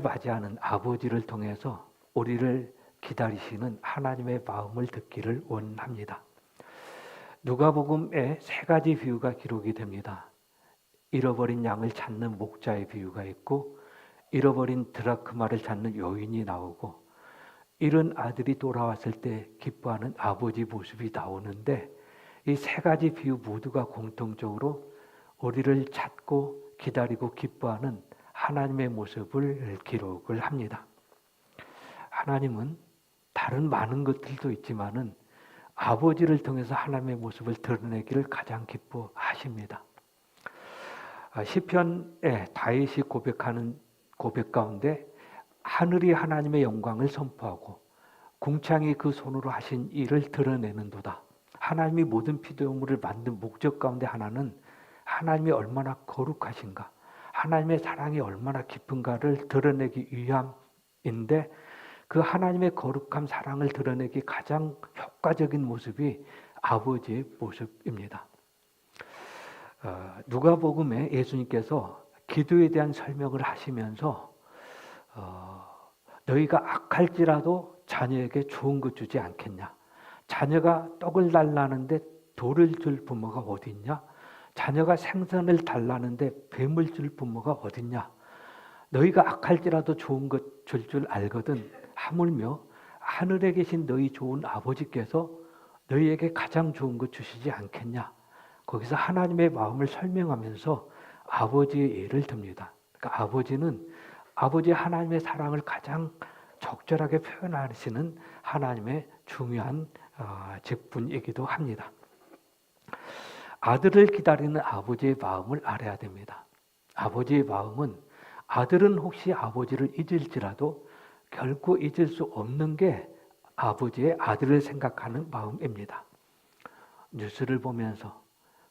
맞이하는 아버지를 통해서 우리를 기다리시는 하나님의 마음을 듣기를 원합니다. 누가복음에 세 가지 비유가 기록이 됩니다. 잃어버린 양을 찾는 목자의 비유가 있고, 잃어버린 드라크마를 찾는 여인이 나오고, 잃은 아들이 돌아왔을 때 기뻐하는 아버지 모습이 나오는데, 이 세 가지 비유 모두가 공통적으로 우리를 찾고 기다리고 기뻐하는 하나님의 모습을 기록을 합니다. 하나님은 다른 많은 것들도 있지만은 아버지를 통해서 하나님의 모습을 드러내기를 가장 기뻐하십니다. 시편에 다윗이 고백하는 고백 가운데 하늘이 하나님의 영광을 선포하고 궁창이 그 손으로 하신 일을 드러내는도다. 하나님이 모든 피조물을 만든 목적 가운데 하나는 하나님이 얼마나 거룩하신가, 하나님의 사랑이 얼마나 깊은가를 드러내기 위함인데, 그 하나님의 거룩한 사랑을 드러내기 가장 효과적인 모습이 아버지의 모습입니다. 누가복음에 예수님께서 기도에 대한 설명을 하시면서 너희가 악할지라도 자녀에게 좋은 것 주지 않겠냐? 자녀가 떡을 달라는데 돌을 줄 부모가 어디 있냐? 자녀가 생선을 달라는데 뱀을 줄 부모가 어딨냐? 너희가 악할지라도 좋은 것 줄 줄 알거든 하물며 하늘에 계신 너희 좋은 아버지께서 너희에게 가장 좋은 것 주시지 않겠냐? 거기서 하나님의 마음을 설명하면서 아버지의 예를 듭니다. 그러니까 아버지는 아버지 하나님의 사랑을 가장 적절하게 표현하시는 하나님의 중요한 직분이기도 합니다. 아들을 기다리는 아버지의 마음을 알아야 됩니다. 아버지의 마음은 아들은 혹시 아버지를 잊을지라도 결코 잊을 수 없는 게 아버지의 아들을 생각하는 마음입니다. 뉴스를 보면서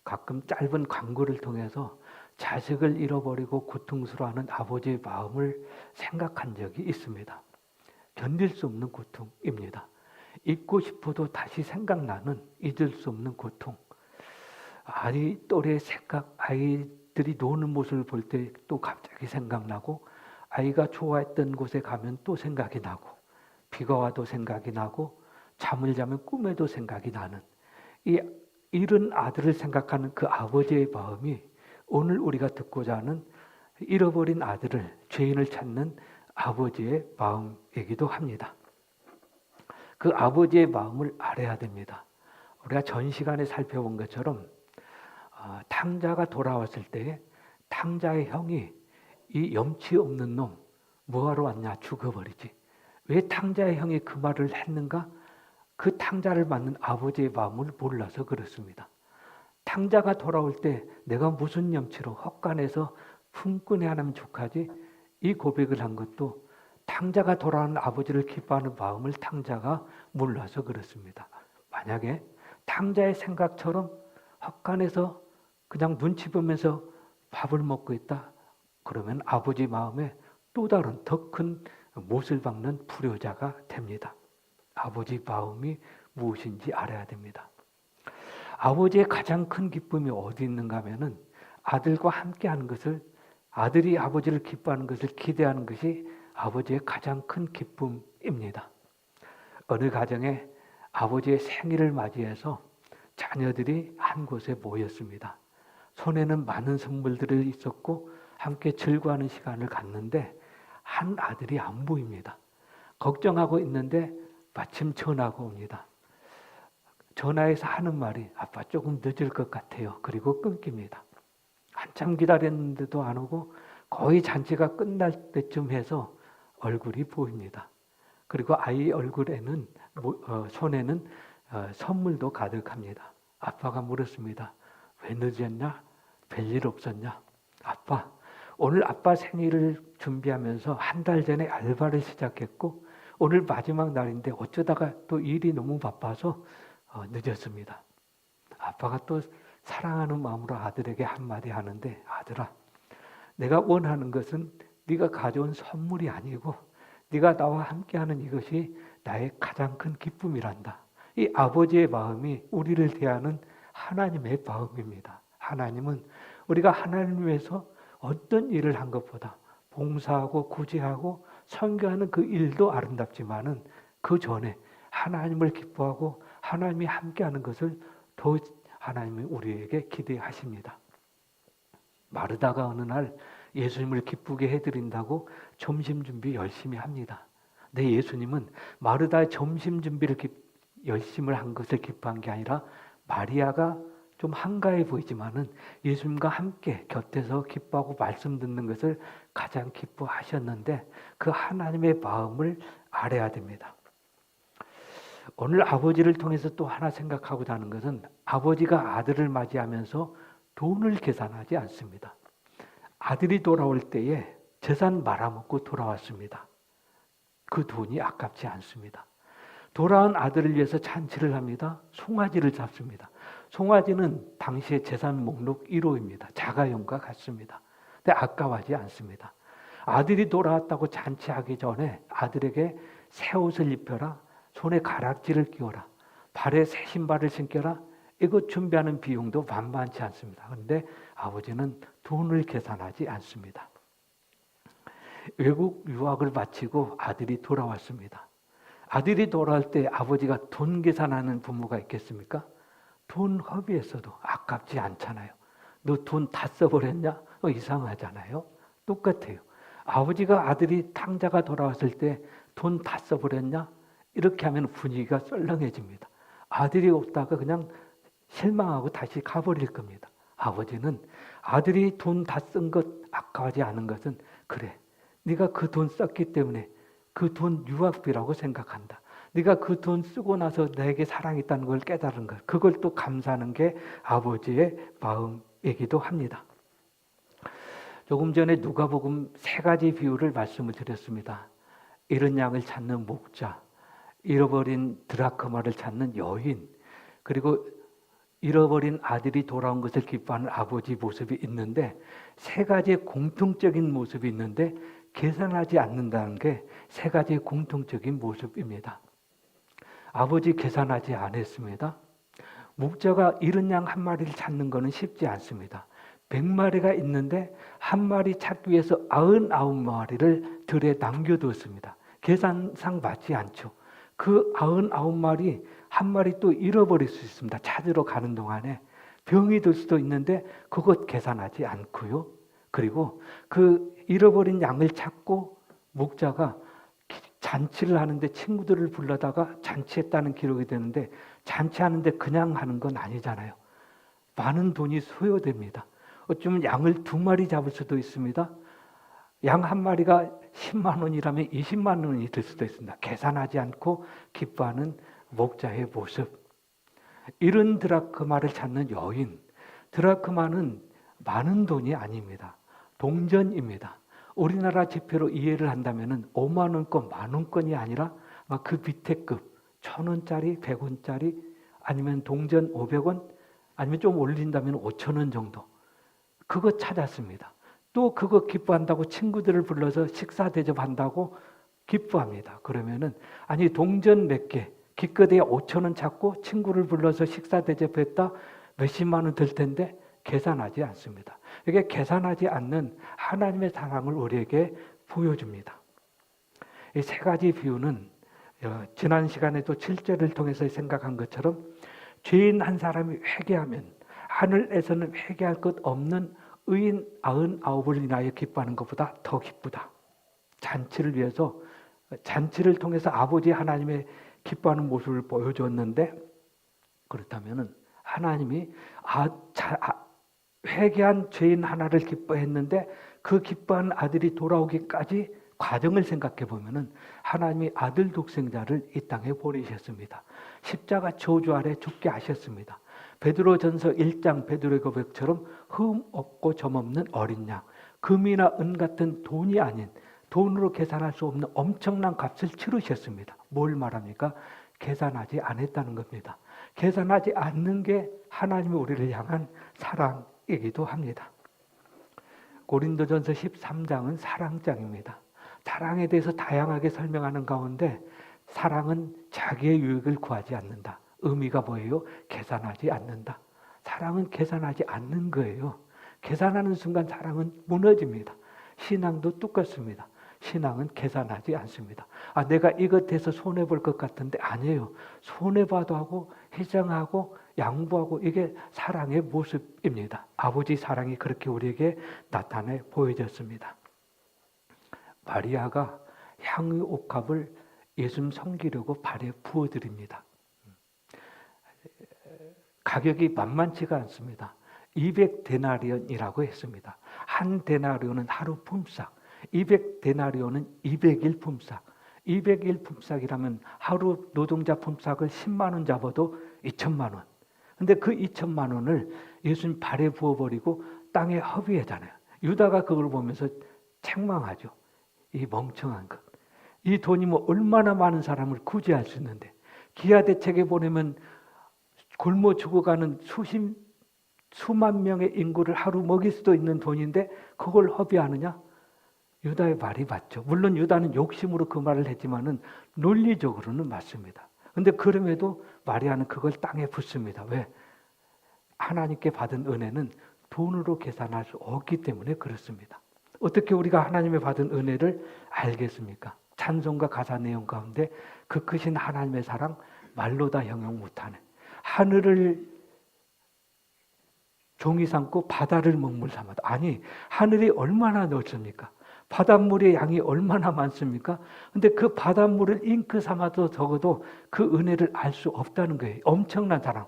가끔 짧은 광고를 통해서 자식을 잃어버리고 고통스러워하는 아버지의 마음을 생각한 적이 있습니다. 견딜 수 없는 고통입니다. 잊고 싶어도 다시 생각나는 잊을 수 없는 고통. 아이 또래 생각, 아이들이 노는 모습을 볼 때 또 갑자기 생각나고, 아이가 좋아했던 곳에 가면 또 생각이 나고, 비가 와도 생각이 나고, 잠을 자면 꿈에도 생각이 나는 이 잃은 아들을 생각하는 그 아버지의 마음이 오늘 우리가 듣고자 하는 잃어버린 아들을, 죄인을 찾는 아버지의 마음이기도 합니다. 그 아버지의 마음을 알아야 됩니다. 우리가 전 시간에 살펴본 것처럼 탕자가 돌아왔을 때 탕자의 형이 이 염치 없는 놈 뭐하러 왔냐, 죽어버리지. 왜 탕자의 형이 그 말을 했는가? 그 탕자를 맞는 아버지의 마음을 몰라서 그렇습니다. 탕자가 돌아올 때 내가 무슨 염치로 헛간에서 품꾼해하면 족하지? 이 고백을 한 것도 탕자가 돌아오는 아버지를 기뻐하는 마음을 탕자가 몰라서 그렇습니다. 만약에 탕자의 생각처럼 헛간에서 그냥 눈치 보면서 밥을 먹고 있다, 그러면 아버지 마음에 또 다른 더 큰 못을 박는 불효자가 됩니다. 아버지 마음이 무엇인지 알아야 됩니다. 아버지의 가장 큰 기쁨이 어디 있는가 하면은 아들과 함께하는 것을, 아들이 아버지를 기뻐하는 것을 기대하는 것이 아버지의 가장 큰 기쁨입니다. 어느 가정에 아버지의 생일을 맞이해서 자녀들이 한 곳에 모였습니다. 손에는 많은 선물들이 있었고 함께 즐거워하는 시간을 갖는데 한 아들이 안 보입니다. 걱정하고 있는데 마침 전화가 옵니다. 전화해서 하는 말이 아빠 조금 늦을 것 같아요. 그리고 끊깁니다. 한참 기다렸는데도 안 오고 거의 잔치가 끝날 때쯤 해서 얼굴이 보입니다. 그리고 아이 얼굴에는 손에는 선물도 가득합니다. 아빠가 물었습니다. 왜 늦었냐? 별일 없었냐? 아빠, 오늘 아빠 생일을 준비하면서 한 달 전에 알바를 시작했고 오늘 마지막 날인데 어쩌다가 또 일이 너무 바빠서 늦었습니다. 아빠가 또 사랑하는 마음으로 아들에게 한마디 하는데, 아들아, 내가 원하는 것은 네가 가져온 선물이 아니고 네가 나와 함께하는 이것이 나의 가장 큰 기쁨이란다. 이 아버지의 마음이 우리를 대하는 하나님의 마음입니다. 하나님은 우리가 하나님을 위해서 어떤 일을 한 것보다 봉사하고 구제하고 선교하는 그 일도 아름답지만은 그 전에 하나님을 기뻐하고 하나님이 함께하는 것을 더 하나님이 우리에게 기대하십니다. 마르다가 어느 날 예수님을 기쁘게 해드린다고 점심 준비 열심히 합니다. 근데 예수님은 마르다의 점심 준비를 열심히 한 것을 기뻐한 게 아니라 마리아가 좀 한가해 보이지만은 예수님과 함께 곁에서 기뻐하고 말씀 듣는 것을 가장 기뻐하셨는데 그 하나님의 마음을 알아야 됩니다. 오늘 아버지를 통해서 또 하나 생각하고자 하는 것은 아버지가 아들을 맞이하면서 돈을 계산하지 않습니다. 아들이 돌아올 때에 재산 말아먹고 돌아왔습니다. 그 돈이 아깝지 않습니다. 돌아온 아들을 위해서 잔치를 합니다. 송아지를 잡습니다. 송아지는 당시의 재산 목록 1호입니다. 자가용과 같습니다. 근데 아까워하지 않습니다. 아들이 돌아왔다고 잔치하기 전에 아들에게 새 옷을 입혀라, 손에 가락지를 끼워라, 발에 새 신발을 신겨라, 이거 준비하는 비용도 만만치 않습니다. 그런데 아버지는 돈을 계산하지 않습니다. 외국 유학을 마치고 아들이 돌아왔습니다. 아들이 돌아올 때 아버지가 돈 계산하는 부모가 있겠습니까? 돈 허비했어도 아깝지 않잖아요. 너 돈 다 써버렸냐? 이상하잖아요. 똑같아요. 아버지가 아들이 탕자가 돌아왔을 때 돈 다 써버렸냐? 이렇게 하면 분위기가 썰렁해집니다. 아들이 없다가 그냥 실망하고 다시 가버릴 겁니다. 아버지는 아들이 돈 다 쓴 것 아까워하지 않은 것은 그래, 네가 그 돈 썼기 때문에 그 돈 유학비라고 생각한다. 네가 그 돈 쓰고 나서 내게 사랑이 있다는 걸 깨달은 것, 그걸 또 감사하는 게 아버지의 마음이기도 합니다. 조금 전에 누가복음 3가지 비유를 말씀을 드렸습니다. 잃은 양을 찾는 목자, 잃어버린 드라크마를 찾는 여인, 그리고 잃어버린 아들이 돌아온 것을 기뻐하는 아버지 모습이 있는데 3가지의 공통적인 모습이 있는데 계산하지 않는다는 게 3가지의 공통적인 모습입니다. 아버지 계산하지 않았습니다. 목자가 잃은 양 1마리를 찾는 것은 쉽지 않습니다. 100마리가 있는데 1마리 찾기 위해서 99마리를 들에 남겨두었습니다. 계산상 맞지 않죠. 그 99마리 1마리 또 잃어버릴 수 있습니다. 찾으러 가는 동안에 병이 들 수도 있는데 그것 계산하지 않고요. 그리고 그 잃어버린 양을 찾고 목자가 잔치를 하는데 친구들을 불러다가 잔치했다는 기록이 되는데 잔치하는데 그냥 하는 건 아니잖아요. 많은 돈이 소요됩니다. 어쩌면 양을 2마리 잡을 수도 있습니다. 양 1마리가 10만 원이라면 20만 원이 될 수도 있습니다. 계산하지 않고 기뻐하는 목자의 모습. 잃은 드라크마를 찾는 여인. 드라크마는 많은 돈이 아닙니다. 동전입니다. 우리나라 지폐로 이해를 한다면 5만 원권, 만 원권이 아니라 그 밑에 급 1,000원짜리, 100원짜리 아니면 동전 500원 아니면 좀 올린다면 5,000원 정도. 그거 찾았습니다. 또 그거 기뻐한다고 친구들을 불러서 식사 대접한다고 기뻐합니다. 그러면은 아니 동전 몇 개, 기껏해야 5,000원 찾고 친구를 불러서 식사 대접했다 몇십만 원 들 텐데 계산하지 않습니다. 이게 계산하지 않는 하나님의 사랑을 우리에게 보여줍니다. 이 3가지 비유는 지난 시간에도 7절을 통해서 생각한 것처럼 죄인 한 사람이 회개하면 하늘에서는 회개할 것 없는 의인 99을 인하여 기뻐하는 것보다 더 기쁘다. 잔치를 위해서 잔치를 통해서 아버지 하나님의 기뻐하는 모습을 보여줬는데 그렇다면 하나님이 회개한 죄인 하나를 기뻐했는데 그 기뻐한 아들이 돌아오기까지 과정을 생각해 보면은 하나님이 아들 독생자를 이 땅에 보내셨습니다. 십자가 저주 아래 죽게 하셨습니다. 베드로전서 1장 베드로의 고백처럼 흠 없고 점 없는 어린 양, 금이나 은 같은 돈이 아닌 돈으로 계산할 수 없는 엄청난 값을 치르셨습니다. 뭘 말합니까? 계산하지 않았다는 겁니다. 계산하지 않는 게 하나님이 우리를 향한 사랑이기도 합니다. 고린도전서 13장은 사랑장입니다. 사랑에 대해서 다양하게 설명하는 가운데 사랑은 자기의 유익을 구하지 않는다. 의미가 뭐예요? 계산하지 않는다. 사랑은 계산하지 않는 거예요. 계산하는 순간 사랑은 무너집니다. 신앙도 똑같습니다. 신앙은 계산하지 않습니다. 내가 이것에서 손해볼 것 같은데 아니에요. 손해봐도 하고 희생하고 양보하고 이게 사랑의 모습입니다. 아버지 사랑이 그렇게 우리에게 나타내 보여졌습니다. 마리아가 향유 옥합을 예수님 섬기려고 발에 부어드립니다. 가격이 만만치가 않습니다. 200데나리온이라고 했습니다. 한 데나리온은 하루 품삯, 200데나리온은 200일 품삯. 200일 품삯이라면 하루 노동자 품삯을 10만 원 잡아도 2천만 원. 근데 그 2천만 원을 예수님 발에 부어버리고 땅에 허비하잖아요. 유다가 그걸 보면서 책망하죠. 이 멍청한 것. 이 돈이 뭐 얼마나 많은 사람을 구제할 수 있는데 기아대책에 보내면 굶어 죽어가는 수만 명의 인구를 하루 먹일 수도 있는 돈인데 그걸 허비하느냐? 유다의 말이 맞죠. 물론 유다는 욕심으로 그 말을 했지만은 논리적으로는 맞습니다. 근데 그럼에도 마리아는 그걸 땅에 붓습니다. 왜? 하나님께 받은 은혜는 돈으로 계산할 수 없기 때문에 그렇습니다. 어떻게 우리가 하나님의 받은 은혜를 알겠습니까? 찬송과 가사 내용 가운데 그 크신 하나님의 사랑 말로 다 형용 못하네. 하늘을 종이 삼고 바다를 먹물 삼아도 아니 하늘이 얼마나 넓습니까? 바닷물의 양이 얼마나 많습니까? 근데 그 바닷물을 잉크 삼아도 적어도 그 은혜를 알 수 없다는 거예요. 엄청난 사랑.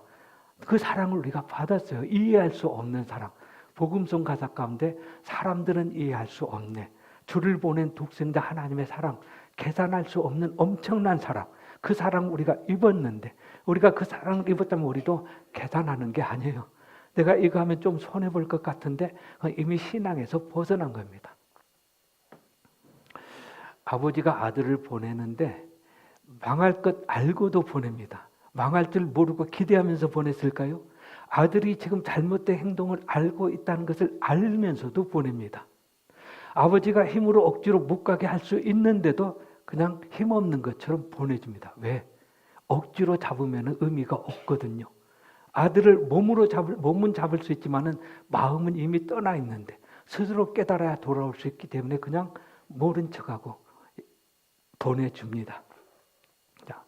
그 사랑을 우리가 받았어요. 이해할 수 없는 사랑. 복음송 가사 가운데 사람들은 이해할 수 없네. 주를 보낸 독생자 하나님의 사랑. 계산할 수 없는 엄청난 사랑. 그 사랑 우리가 입었는데 우리가 그 사랑을 입었다면 우리도 계산하는 게 아니에요. 내가 이거 하면 좀 손해볼 것 같은데 이미 신앙에서 벗어난 겁니다. 아버지가 아들을 보내는데 망할 것 알고도 보냅니다. 망할 줄 모르고 기대하면서 보냈을까요? 아들이 지금 잘못된 행동을 알고 있다는 것을 알면서도 보냅니다. 아버지가 힘으로 억지로 못 가게 할 수 있는데도 그냥 힘없는 것처럼 보내줍니다. 왜? 억지로 잡으면 의미가 없거든요. 아들을 몸은 잡을 수 있지만은 마음은 이미 떠나 있는데 스스로 깨달아야 돌아올 수 있기 때문에 그냥 모른 척하고 보내줍니다. 자,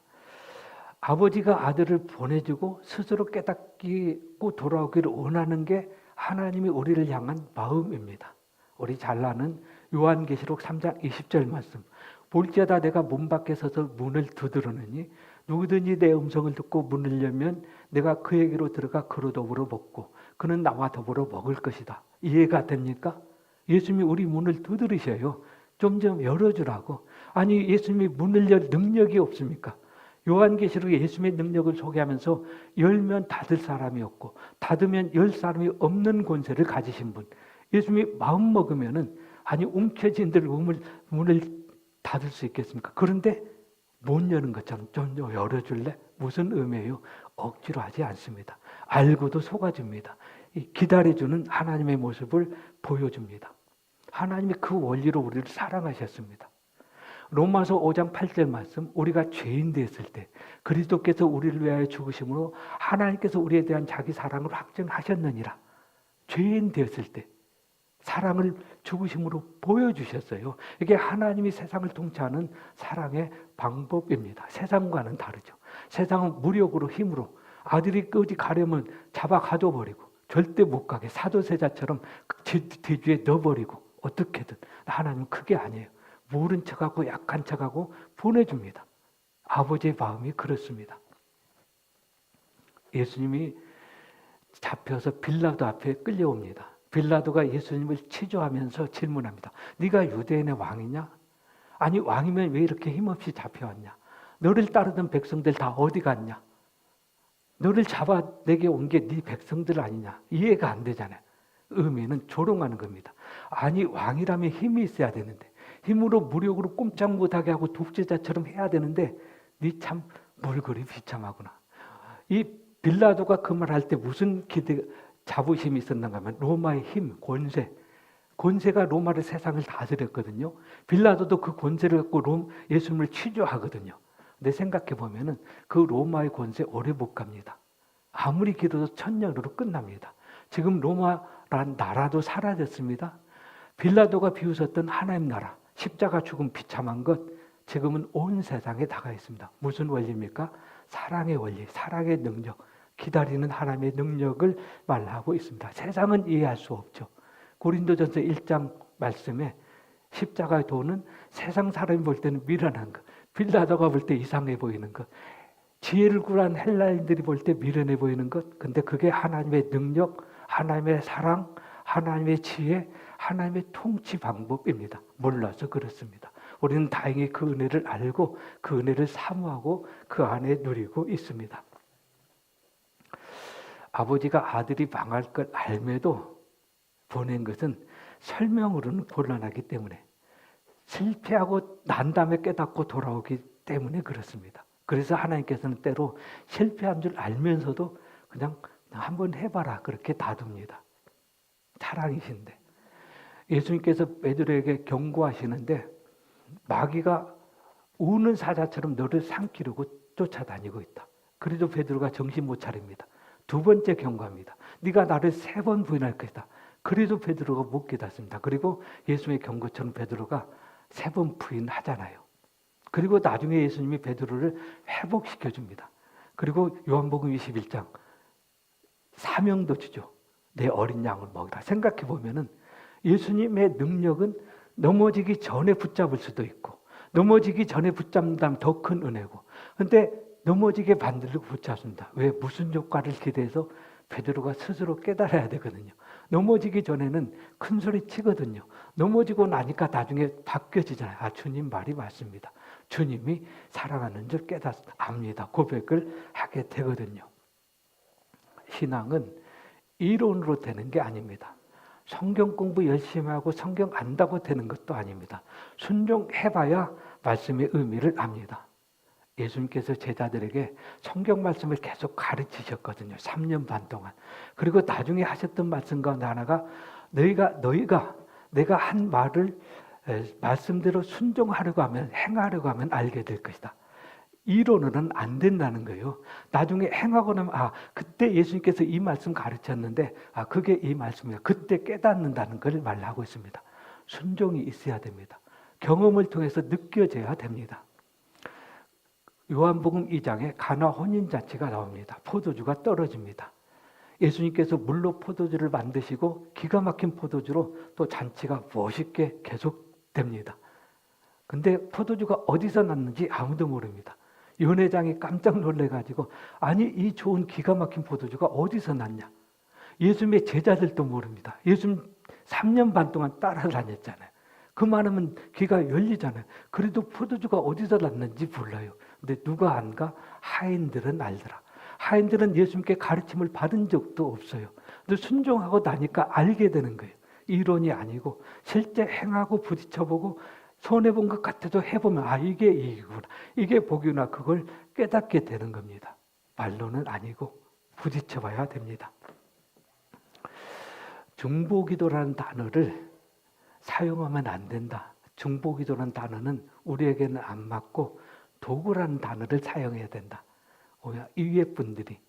아버지가 아들을 보내주고 스스로 깨닫고 돌아오기를 원하는 게 하나님이 우리를 향한 마음입니다. 우리 잘 아는 요한계시록 3장 20절 말씀. 볼지어다 내가 문 밖에 서서 문을 두드리느니 누구든지 내 음성을 듣고 문을 열면 내가 그에게로 들어가 그로 더불어 먹고 그는 나와 더불어 먹을 것이다. 이해가 됩니까? 예수님이 우리 문을 두드리셔요. 좀 열어주라고. 아니 예수님이 문을 열 능력이 없습니까? 요한계시록에 예수님의 능력을 소개하면서 열면 닫을 사람이 없고 닫으면 열 사람이 없는 권세를 가지신 분. 예수님이 마음 먹으면은 아니 움켜진 들 문을 닫을 수 있겠습니까? 그런데 못 여는 것처럼 좀 열어줄래? 무슨 의미예요? 억지로 하지 않습니다. 알고도 속아줍니다. 기다려주는 하나님의 모습을 보여줍니다. 하나님이 그 원리로 우리를 사랑하셨습니다. 로마서 5장 8절 말씀, 우리가 죄인 되었을 때 그리스도께서 우리를 위하여 죽으심으로 하나님께서 우리에 대한 자기 사랑을 확증하셨느니라. 죄인 되었을 때 사랑을 죽으심으로 보여주셨어요. 이게 하나님이 세상을 통치하는 사랑의 방법입니다. 세상과는 다르죠. 세상은 무력으로 힘으로 아들이 어디 가려면 잡아 가둬버리고 절대 못 가게 사도세자처럼 뒤에 넣어버리고 어떻게든. 하나님은 그게 아니에요. 모른 척하고 약한 척하고 보내줍니다. 아버지의 마음이 그렇습니다. 예수님이 잡혀서 빌라도 앞에 끌려옵니다. 빌라도가 예수님을 치조하면서 질문합니다. 네가 유대인의 왕이냐? 아니 왕이면 왜 이렇게 힘없이 잡혀왔냐? 너를 따르던 백성들 다 어디 갔냐? 너를 잡아내게 온 게 네 백성들 아니냐? 이해가 안 되잖아요. 의미는 조롱하는 겁니다. 아니 왕이라면 힘이 있어야 되는데 힘으로 무력으로 꼼짝 못하게 하고 독재자처럼 해야 되는데 네 참 뭘 그리 비참하구나. 이 빌라도가 그 말 할 때 무슨 자부심이 있었는가 하면 로마의 힘, 권세가 로마를 세상을 다스렸거든요. 빌라도도 그 권세를 갖고 예수님을 취조하거든요. 근데 생각해 보면은 그 로마의 권세 오래 못 갑니다. 아무리 길어도 천년으로 끝납니다. 지금 로마란 나라도 사라졌습니다. 빌라도가 비웃었던 하나님 나라, 십자가 죽음 비참한 것, 지금은 온 세상에 나가 있습니다. 무슨 원리입니까? 사랑의 원리, 사랑의 능력, 기다리는 하나님의 능력을 말하고 있습니다. 세상은 이해할 수 없죠. 고린도전서 1장 말씀에 십자가의 도는 세상 사람이 볼 때는 미련한 것, 빌라도가 볼 때 이상해 보이는 것, 지혜를 구한 헬라인들이 볼 때 미련해 보이는 것, 근데 그게 하나님의 능력, 하나님의 사랑, 하나님의 지혜, 하나님의 통치 방법입니다. 몰라서 그렇습니다. 우리는 다행히 그 은혜를 알고 그 은혜를 사모하고 그 안에 누리고 있습니다. 아버지가 아들이 망할 걸 알매도 보낸 것은 설명으로는 곤란하기 때문에, 실패하고 난 다음에 깨닫고 돌아오기 때문에 그렇습니다. 그래서 하나님께서는 때로 실패한 줄 알면서도 그냥 한번 해봐라 그렇게 놔둡니다. 사랑이신데. 예수님께서 베드로에게 경고하시는데 마귀가 우는 사자처럼 너를 삼키려고 쫓아다니고 있다. 그래도 베드로가 정신 못 차립니다. 두 번째 경고합니다. 네가 나를 3번 부인할 것이다. 그래도 베드로가 못 깨닫습니다. 그리고 예수님의 경고처럼 베드로가 3번 부인하잖아요. 그리고 나중에 예수님이 베드로를 회복시켜 줍니다. 그리고 요한복음 21장 사명도 주죠. 내 어린 양을 먹이라. 생각해 보면은 예수님의 능력은 넘어지기 전에 붙잡을 수도 있고, 넘어지기 전에 붙잡는다면 더 큰 은혜고, 근데 넘어지게 만들고 붙잡습니다. 왜? 무슨 효과를 기대해서? 베드로가 스스로 깨달아야 되거든요. 넘어지기 전에는 큰 소리 치거든요. 넘어지고 나니까 나중에 바뀌어지잖아요. 아, 주님 말이 맞습니다. 주님이 사랑하는 줄 압니다. 고백을 하게 되거든요. 신앙은 이론으로 되는 게 아닙니다. 성경 공부 열심히 하고 성경 안다고 되는 것도 아닙니다. 순종해봐야 말씀의 의미를 압니다. 예수님께서 제자들에게 성경 말씀을 계속 가르치셨거든요. 3년 반 동안. 그리고 나중에 하셨던 말씀 가운데 하나가 너희가 내가 한 말을 말씀대로 순종하려고 하면, 행하려고 하면 알게 될 것이다. 이론으로는 안 된다는 거예요. 나중에 행하고 나면 그때 예수님께서 이 말씀 가르쳤는데 그게 이 말씀이야. 그때 깨닫는다는 걸 말하고 있습니다. 순종이 있어야 됩니다. 경험을 통해서 느껴져야 됩니다. 요한복음 2장에 가나 혼인잔치가 나옵니다. 포도주가 떨어집니다. 예수님께서 물로 포도주를 만드시고 기가 막힌 포도주로 또 잔치가 멋있게 계속됩니다. 근데 포도주가 어디서 났는지 아무도 모릅니다. 연회장이 깜짝 놀래가지고 아니 이 좋은 기가 막힌 포도주가 어디서 났냐. 예수님의 제자들도 모릅니다. 예수님 3년 반 동안 따라다녔잖아요. 그만하면 귀가 열리잖아요. 그래도 포도주가 어디서 났는지 몰라요. 근데 누가 안가? 하인들은 알더라. 하인들은 예수님께 가르침을 받은 적도 없어요. 근데 순종하고 나니까 알게 되는 거예요. 이론이 아니고 실제 행하고 부딪혀보고 손해본 것 같아도 해보면 이게 이익이구나, 이게 복이구나, 그걸 깨닫게 되는 겁니다. 말로는 아니고 부딪혀봐야 됩니다. 중보기도라는 단어를 사용하면 안 된다. 중보기도라는 단어는 우리에게는 안 맞고 도구라는 단어를 사용해야 된다. 이외 분들이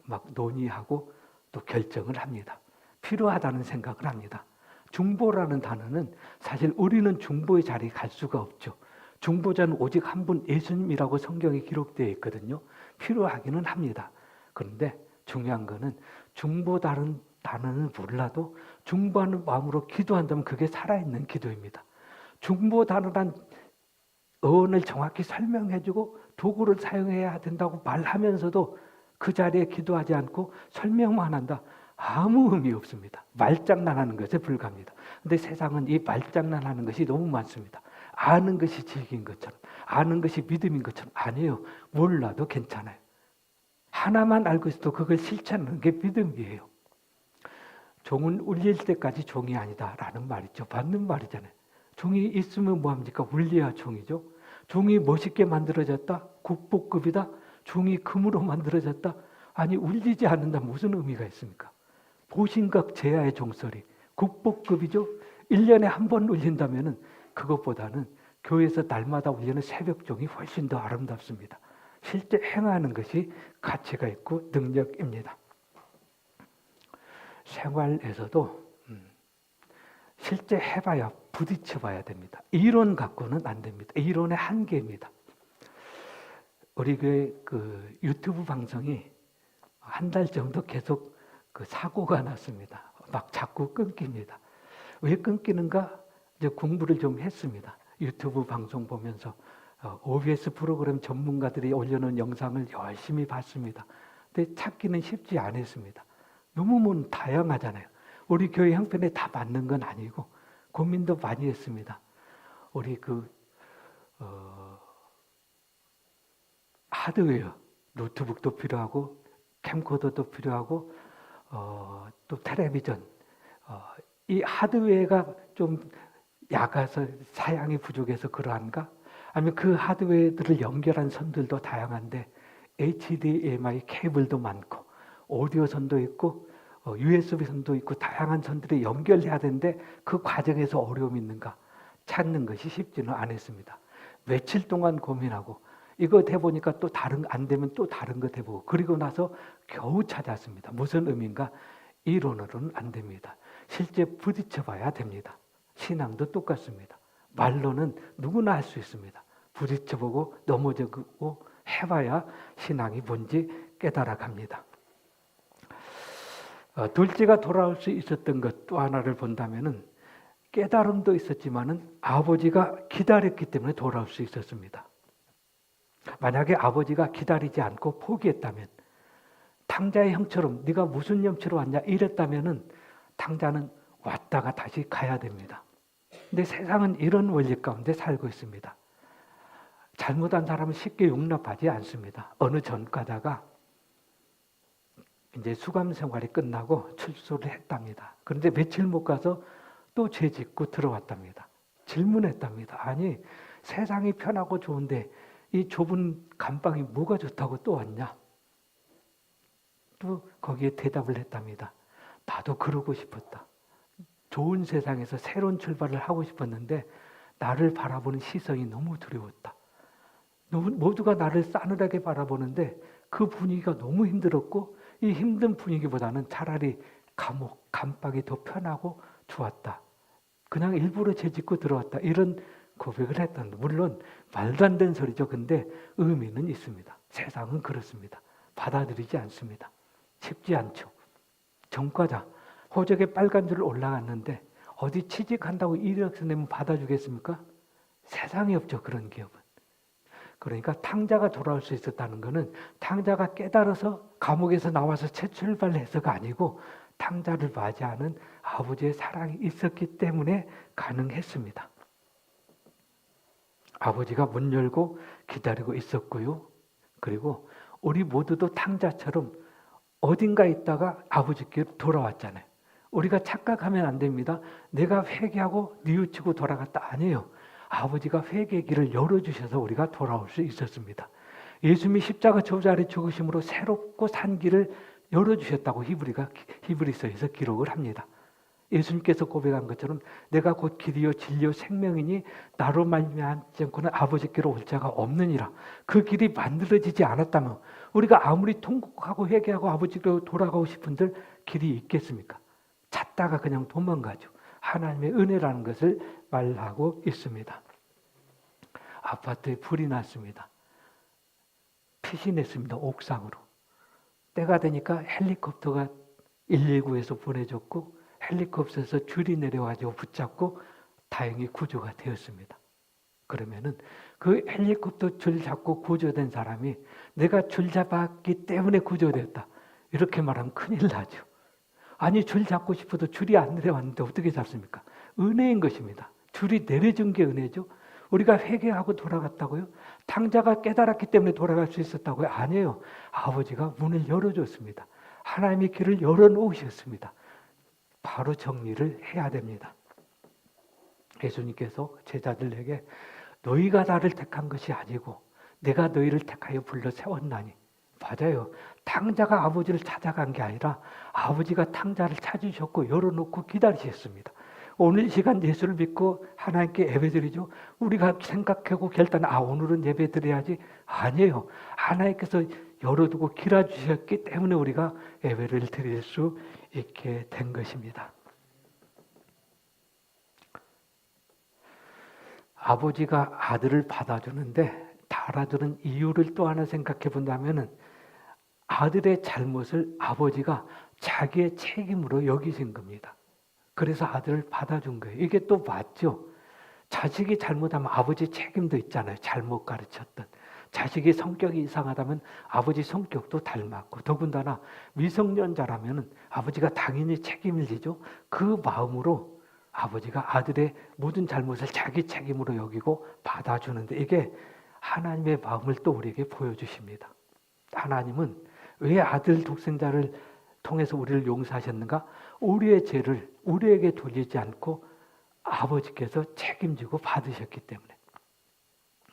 막 논의하고 또 결정을 합니다. 필요하다는 생각을 합니다. 중보라는 단어는 사실 우리는 중보의 자리에 갈 수가 없죠. 중보자는 오직 한 분 예수님이라고 성경에 기록되어 있거든요. 필요하기는 합니다. 그런데 중요한 거는 중보다는 단어는 몰라도 중보하는 마음으로 기도한다면 그게 살아있는 기도입니다. 중보 단어란 어원을 정확히 설명해주고 도구를 사용해야 된다고 말하면서도 그 자리에 기도하지 않고 설명만 한다. 아무 의미 없습니다. 말장난하는 것에 불과합니다. 근데 세상은 이 말장난하는 것이 너무 많습니다. 아는 것이 지식인 것처럼, 아는 것이 믿음인 것처럼. 아니에요. 몰라도 괜찮아요. 하나만 알고 있어도 그걸 실천하는 게 믿음이에요. 종은 울릴 때까지 종이 아니다라는 말이죠. 맞는 말이잖아요. 종이 있으면 뭐합니까? 울려야 종이죠. 종이 멋있게 만들어졌다? 국보급이다? 종이 금으로 만들어졌다? 아니 울리지 않는다 무슨 의미가 있습니까? 보신각 제야의 종소리, 국보급이죠. 1년에 한 번 울린다면 그것보다는 교회에서 날마다 울리는 새벽종이 훨씬 더 아름답습니다. 실제 행하는 것이 가치가 있고 능력입니다. 생활에서도 실제 해봐야 부딪혀봐야 됩니다. 이론 갖고는 안 됩니다. 이론의 한계입니다. 우리 교회 그 유튜브 방송이 한 달 정도 계속 그 사고가 났습니다. 막 자꾸 끊깁니다. 왜 끊기는가? 이제 공부를 좀 했습니다. 유튜브 방송 보면서 OBS 프로그램 전문가들이 올려놓은 영상을 열심히 봤습니다. 근데 찾기는 쉽지 않았습니다. 너무 다양하잖아요. 우리 교회 형편에 다 맞는 건 아니고 고민도 많이 했습니다. 우리 하드웨어, 노트북도 필요하고 캠코더도 필요하고 또 텔레비전, 이 하드웨어가 좀 약해서 사양이 부족해서 그러한가? 아니면 그 하드웨어들을 연결한 선들도 다양한데 HDMI 케이블도 많고 오디오 선도 있고 USB 선도 있고 다양한 선들이 연결해야 되는데 그 과정에서 어려움이 있는가? 찾는 것이 쉽지는 않았습니다. 며칠 동안 고민하고 이거 해보니까 또 안 되면 또 다른 것 해보고 그리고 나서 겨우 찾았습니다. 무슨 의미인가? 이론으로는 안 됩니다. 실제 부딪혀봐야 됩니다. 신앙도 똑같습니다. 말로는 누구나 할 수 있습니다. 부딪혀보고 넘어져보고 해봐야 신앙이 뭔지 깨달아갑니다. 둘째가 돌아올 수 있었던 것 또 하나를 본다면은 깨달음도 있었지만은 아버지가 기다렸기 때문에 돌아올 수 있었습니다. 만약에 아버지가 기다리지 않고 포기했다면 탕자의 형처럼 네가 무슨 염치로 왔냐 이랬다면은 탕자는 왔다가 다시 가야 됩니다. 근데 세상은 이런 원리 가운데 살고 있습니다. 잘못한 사람은 쉽게 용납하지 않습니다. 어느 전과자가 이제 수감 생활이 끝나고 출소를 했답니다. 그런데 며칠 못 가서 또 죄 짓고 들어왔답니다. 질문했답니다. 아니 세상이 편하고 좋은데 이 좁은 감방이 뭐가 좋다고 또 왔냐? 또 거기에 대답을 했답니다. 나도 그러고 싶었다. 좋은 세상에서 새로운 출발을 하고 싶었는데 나를 바라보는 시선이 너무 두려웠다. 모두가 나를 싸늘하게 바라보는데 그 분위기가 너무 힘들었고 이 힘든 분위기보다는 차라리 감옥, 감방이 더 편하고 좋았다. 그냥 일부러 죄짓고 들어왔다. 이런 고백을 했던, 물론 말도 안 되는 소리죠. 근데 의미는 있습니다. 세상은 그렇습니다. 받아들이지 않습니다. 쉽지 않죠. 전과자, 호적에 빨간 줄 올라갔는데 어디 취직한다고 이력서 내면 받아주겠습니까? 세상에 없죠. 그런 기업은. 그러니까 탕자가 돌아올 수 있었다는 것은 탕자가 깨달아서 감옥에서 나와서 재출발해서가 아니고 탕자를 맞이하는 아버지의 사랑이 있었기 때문에 가능했습니다. 아버지가 문 열고 기다리고 있었고요. 그리고 우리 모두도 탕자처럼 어딘가 있다가 아버지께로 돌아왔잖아요. 우리가 착각하면 안 됩니다. 내가 회개하고 뉘우치고 돌아갔다. 아니에요. 아버지가 회개의 길을 열어주셔서 우리가 돌아올 수 있었습니다. 예수님이 십자가 저자리 죽으심으로 새롭고 산 길을 열어주셨다고 히브리서에서 기록을 합니다. 예수님께서 고백한 것처럼 내가 곧 길이요 진리요 생명이니 나로 말미암지 않고는 아버지께로 올 자가 없느니라. 그 길이 만들어지지 않았다면 우리가 아무리 통곡하고 회개하고 아버지께로 돌아가고 싶은들 길이 있겠습니까? 찾다가 그냥 도망가죠. 하나님의 은혜라는 것을 말하고 있습니다. 아파트에 불이 났습니다. 피신했습니다. 옥상으로. 때가 되니까 헬리콥터가 119에서 보내졌고 헬리콥터에서 줄이 내려가지고 붙잡고 다행히 구조가 되었습니다. 그러면은 그 헬리콥터 줄 잡고 구조된 사람이 내가 줄 잡았기 때문에 구조됐다. 이렇게 말하면 큰일 나죠. 아니 줄 잡고 싶어도 줄이 안 내려왔는데 어떻게 잡습니까? 은혜인 것입니다. 줄이 내려준 게 은혜죠. 우리가 회개하고 돌아갔다고요? 탕자가 깨달았기 때문에 돌아갈 수 있었다고요? 아니에요. 아버지가 문을 열어줬습니다. 하나님의 길을 열어놓으셨습니다. 바로 정리를 해야 됩니다. 예수님께서 제자들에게 너희가 나를 택한 것이 아니고 내가 너희를 택하여 불러 세웠나니. 맞아요. 탕자가 아버지를 찾아간 게 아니라 아버지가 탕자를 찾으셨고 열어놓고 기다리셨습니다. 오늘 이 시간 예수를 믿고 하나님께 예배드리죠. 우리가 생각하고 결단, 오늘은 예배드려야지. 아니에요. 하나님께서 열어두고 길어주셨기 때문에 우리가 예배를 드릴 수 있게 된 것입니다. 아버지가 아들을 받아주는데 달아주는 이유를 또 하나 생각해 본다면은 아들의 잘못을 아버지가 자기의 책임으로 여기신 겁니다. 그래서 아들을 받아준 거예요. 이게 또 맞죠? 자식이 잘못하면 아버지 책임도 있잖아요. 잘못 가르쳤던. 자식이 성격이 이상하다면 아버지 성격도 닮았고, 더군다나 미성년자라면 아버지가 당연히 책임을 지죠. 그 마음으로 아버지가 아들의 모든 잘못을 자기 책임으로 여기고 받아주는데, 이게 하나님의 마음을 또 우리에게 보여주십니다. 하나님은 왜 아들 독생자를 통해서 우리를 용서하셨는가? 우리의 죄를 우리에게 돌리지 않고 아버지께서 책임지고 받으셨기 때문에.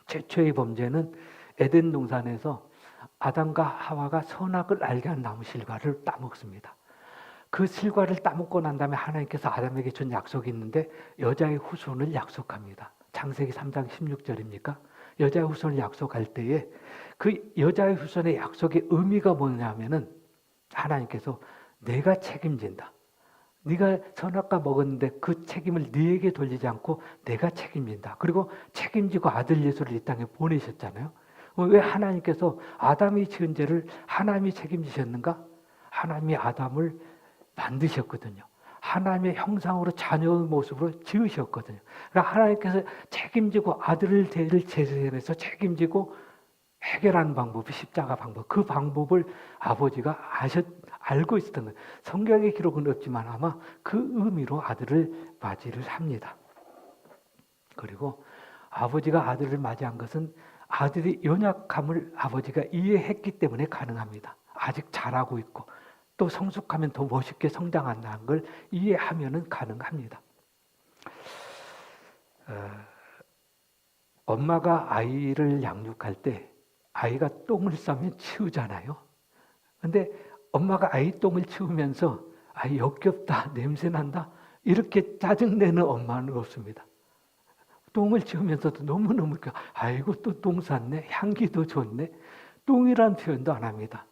최초의 범죄는 에덴 동산에서 아담과 하와가 선악을 알게 한 나무 실과를 따먹습니다. 그 실과를 따먹고 난 다음에 하나님께서 아담에게 준 약속이 있는데 여자의 후손을 약속합니다. 창세기 3장 16절입니까? 여자의 후손을 약속할 때에 그 여자의 후손의 약속의 의미가 뭐냐면은 하나님께서 내가 책임진다. 네가 선악과 먹었는데 그 책임을 네에게 돌리지 않고 내가 책임진다. 그리고 책임지고 아들 예수를 이 땅에 보내셨잖아요. 왜 하나님께서 아담이 지은 죄를 하나님이 책임지셨는가? 하나님이 아담을 만드셨거든요. 하나님의 형상으로 자녀의 모습으로 지으셨거든요. 그러니까 하나님께서 책임지고 아들을 죄를 제사에서 책임지고 해결하는 방법이 십자가 방법. 그 방법을 아버지가 알고 있었던 거예요. 성경의 기록은 없지만 아마 그 의미로 아들을 맞이를 합니다. 그리고 아버지가 아들을 맞이한 것은 아들이 연약함을 아버지가 이해했기 때문에 가능합니다. 아직 잘하고 있고 또 성숙하면 더 멋있게 성장한다는 걸 이해하면 가능합니다. 엄마가 아이를 양육할 때 아이가 똥을 싸면 치우잖아요. 근데 엄마가 아이 똥을 치우면서 아이 역겹다, 냄새난다 이렇게 짜증내는 엄마는 없습니다. 똥을 치우면서도 너무너무 아이고 또 똥 쌌네, 향기도 좋네. 똥이란 표현도 안 합니다.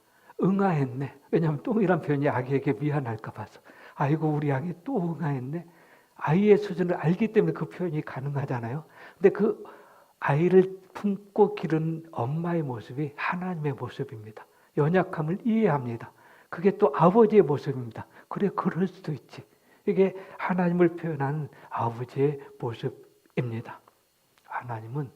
응아했네. 왜냐하면 똥이란 표현이 아기에게 미안할까 봐서. 아이고 우리 아기 또 응아했네. 아이의 수준을 알기 때문에 그 표현이 가능하잖아요. 근데 그 아이를 품고 기른 엄마의 모습이 하나님의 모습입니다. 연약함을 이해합니다. 그게 또 아버지의 모습입니다. 그래, 그럴 수도 있지. 이게 하나님을 표현하는 아버지의 모습입니다. 하나님은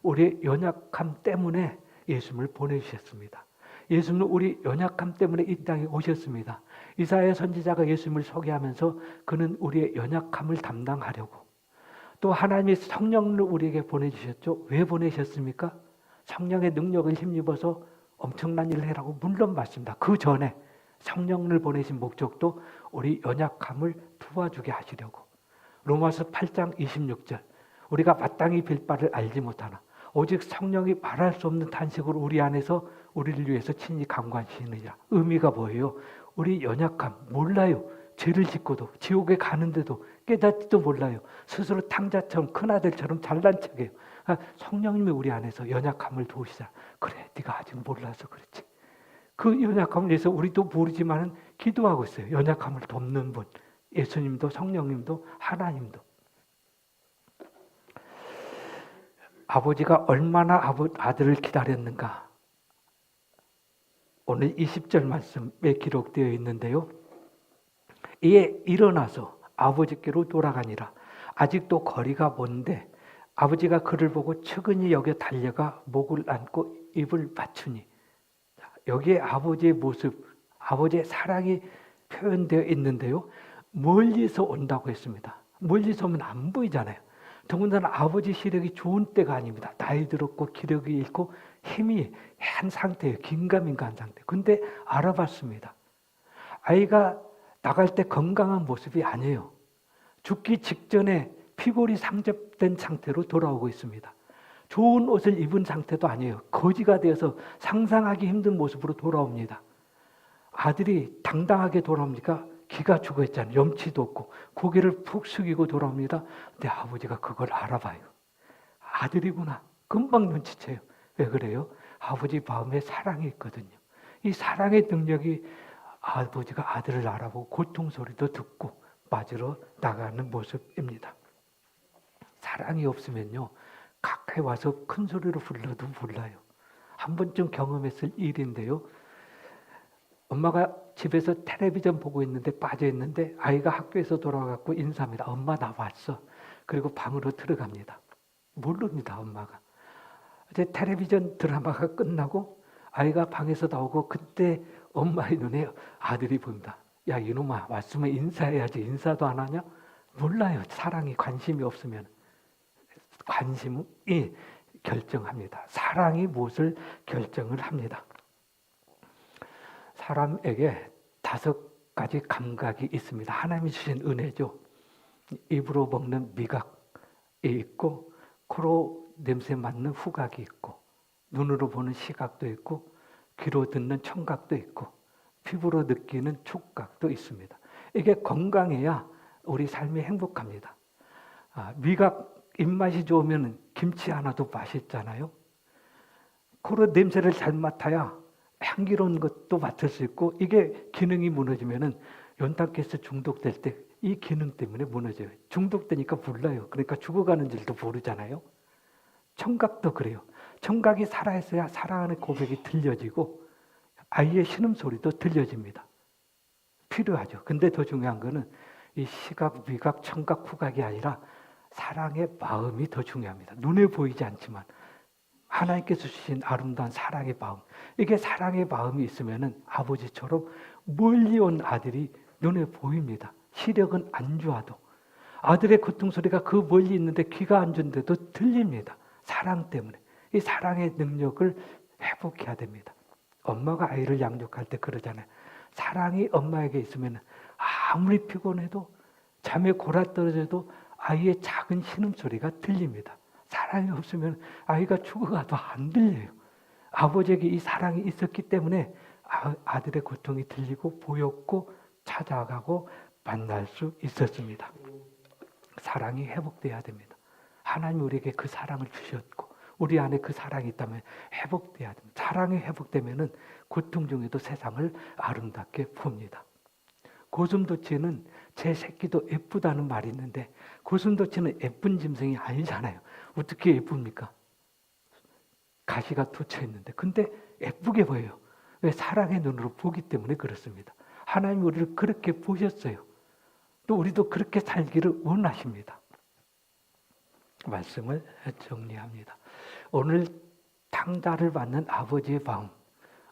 우리의 연약함 때문에 예수님을 보내주셨습니다. 예수님은 우리 연약함 때문에 이 땅에 오셨습니다. 이사야 선지자가 예수님을 소개하면서 그는 우리의 연약함을 담당하려고 또 하나님의 성령을 우리에게 보내주셨죠. 왜 보내셨습니까? 성령의 능력을 힘입어서 엄청난 일을 해라고 물론 맞습니다. 그 전에 성령을 보내신 목적도 우리 연약함을 도와주게 하시려고. 로마서 8장 26절 우리가 마땅히 빌 바를 알지 못하나 오직 성령이 말할 수 없는 탄식으로 우리 안에서 우리를 위해서 친히 강구하시느니라. 의미가 뭐예요? 우리 연약함 몰라요. 죄를 짓고도 지옥에 가는데도 깨닫지도 몰라요. 스스로 탕자처럼 큰아들처럼 잘난 척해요. 성령님이 우리 안에서 연약함을 도우시자. 그래, 네가 아직 몰라서 그렇지. 그 연약함을 위해서 우리도 모르지만 기도하고 있어요. 연약함을 돕는 분. 예수님도 성령님도 하나님도. 아버지가 얼마나 아들을 기다렸는가. 오늘 20절 말씀에 기록되어 있는데요. 이에 일어나서 아버지께로 돌아가니라. 아직도 거리가 먼데 아버지가 그를 보고 측은히 여겨 달려가 목을 안고 입을 맞추니. 여기에 아버지의 모습, 아버지의 사랑이 표현되어 있는데요. 멀리서 온다고 했습니다. 멀리서 오면 안 보이잖아요. 더군다나 아버지 시력이 좋은 때가 아닙니다. 나이 들었고 기력이 잃고 힘이 한 상태예요. 긴가민가한 상태. 근데 알아봤습니다. 아이가 나갈 때 건강한 모습이 아니에요. 죽기 직전에 피골이 상접된 상태로 돌아오고 있습니다. 좋은 옷을 입은 상태도 아니에요. 거지가 되어서 상상하기 힘든 모습으로 돌아옵니다. 아들이 당당하게 돌아옵니까? 기가 죽어있잖아요. 염치도 없고 고개를 푹 숙이고 돌아옵니다. 근데 아버지가 그걸 알아봐요. 아들이구나. 금방 눈치채요. 왜 그래요? 아버지 마음에 사랑이 있거든요. 이 사랑의 능력이 아버지가 아들을 알아보고 고통 소리도 듣고 맞으러 나가는 모습입니다. 사랑이 없으면요, 가까이 와서 큰 소리로 불러도 몰라요. 한 번쯤 경험했을 일인데요. 엄마가 집에서 텔레비전 보고 있는데 빠져 있는데 아이가 학교에서 돌아와갖고 인사합니다. 엄마 나 왔어. 그리고 방으로 들어갑니다. 모릅니다, 엄마가. 이제 텔레비전 드라마가 끝나고 아이가 방에서 나오고 그때 엄마의 눈에 아들이 보입니다. 야 이놈아 왔으면 인사해야지. 인사도 안 하냐? 몰라요. 사랑이 관심이 없으면. 관심이 결정합니다. 사랑이 무엇을 결정을 합니다. 사람에게 5가지 감각이 있습니다. 하나님이 주신 은혜죠. 입으로 먹는 미각이 있고, 코로 냄새 맡는 후각이 있고, 눈으로 보는 시각도 있고, 귀로 듣는 청각도 있고, 피부로 느끼는 촉각도 있습니다. 이게 건강해야 우리 삶이 행복합니다. 미각, 입맛이 좋으면 김치 하나도 맛있잖아요. 코로 냄새를 잘 맡아야 향기로운 것도 맡을 수 있고, 이게 기능이 무너지면은 연탄가스 중독될 때 이 기능 때문에 무너져요. 중독되니까 몰라요. 그러니까 죽어가는 줄도 모르잖아요. 청각도 그래요. 청각이 살아있어야 사랑하는 고백이 들려지고 아이의 신음소리도 들려집니다. 필요하죠. 근데 더 중요한 거는 이 시각, 미각, 청각, 후각이 아니라 사랑의 마음이 더 중요합니다. 눈에 보이지 않지만 하나님께서 주신 아름다운 사랑의 마음. 이게 사랑의 마음이 있으면은 아버지처럼 멀리 온 아들이 눈에 보입니다. 시력은 안 좋아도. 아들의 고통소리가 그 멀리 있는데 귀가 안 좋은데도 들립니다. 사랑 때문에. 이 사랑의 능력을 회복해야 됩니다. 엄마가 아이를 양육할 때 그러잖아요. 사랑이 엄마에게 있으면 아무리 피곤해도 잠에 골아떨어져도 아이의 작은 신음소리가 들립니다. 사랑이 없으면 아이가 죽어가도 안 들려요. 아버지에게 이 사랑이 있었기 때문에 아들의 고통이 들리고 보였고 찾아가고 만날 수 있었습니다. 사랑이 회복돼야 됩니다. 하나님 우리에게 그 사랑을 주셨고 우리 안에 그 사랑이 있다면 회복돼야 됩니다. 사랑이 회복되면은 고통 중에도 세상을 아름답게 봅니다. 고슴도치는 제 새끼도 예쁘다는 말이 있는데 고슴도치는 예쁜 짐승이 아니잖아요. 어떻게 예쁩니까? 가시가 돋쳐 있는데 근데 예쁘게 보여요. 왜? 사랑의 눈으로 보기 때문에 그렇습니다. 하나님 우리를 그렇게 보셨어요. 또 우리도 그렇게 살기를 원하십니다. 말씀을 정리합니다. 오늘 탕자를 받는 아버지의 마음,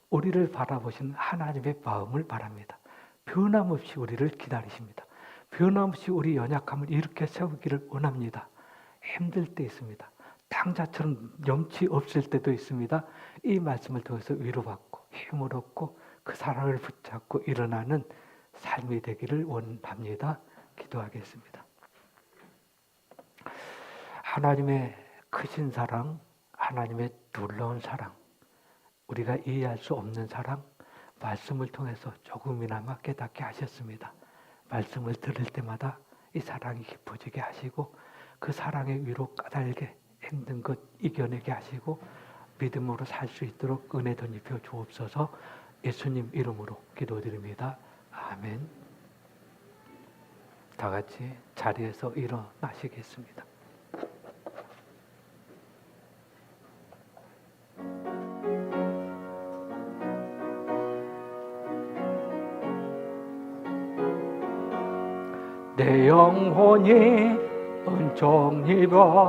우리를 바라보시는 하나님의 마음을 바랍니다. 변함없이 우리를 기다리십니다. 변함없이 우리 연약함을 일으켜 세우기를 원합니다. 힘들 때 있습니다. 탕자처럼 염치 없을 때도 있습니다. 이 말씀을 통해서 위로받고 힘을 얻고 그 사랑을 붙잡고 일어나는 삶이 되기를 원합니다. 기도하겠습니다. 하나님의 크신 사랑, 하나님의 놀라운 사랑, 우리가 이해할 수 없는 사랑, 말씀을 통해서 조금이나마 깨닫게 하셨습니다. 말씀을 들을 때마다 이 사랑이 깊어지게 하시고 그 사랑의 위로 까닭에 힘든 것 이겨내게 하시고 믿음으로 살 수 있도록 은혜 덧입혀 주옵소서. 예수님 이름으로 기도드립니다. 아멘. 다 같이 자리에서 일어나시겠습니다. 내 영혼이 은총 입어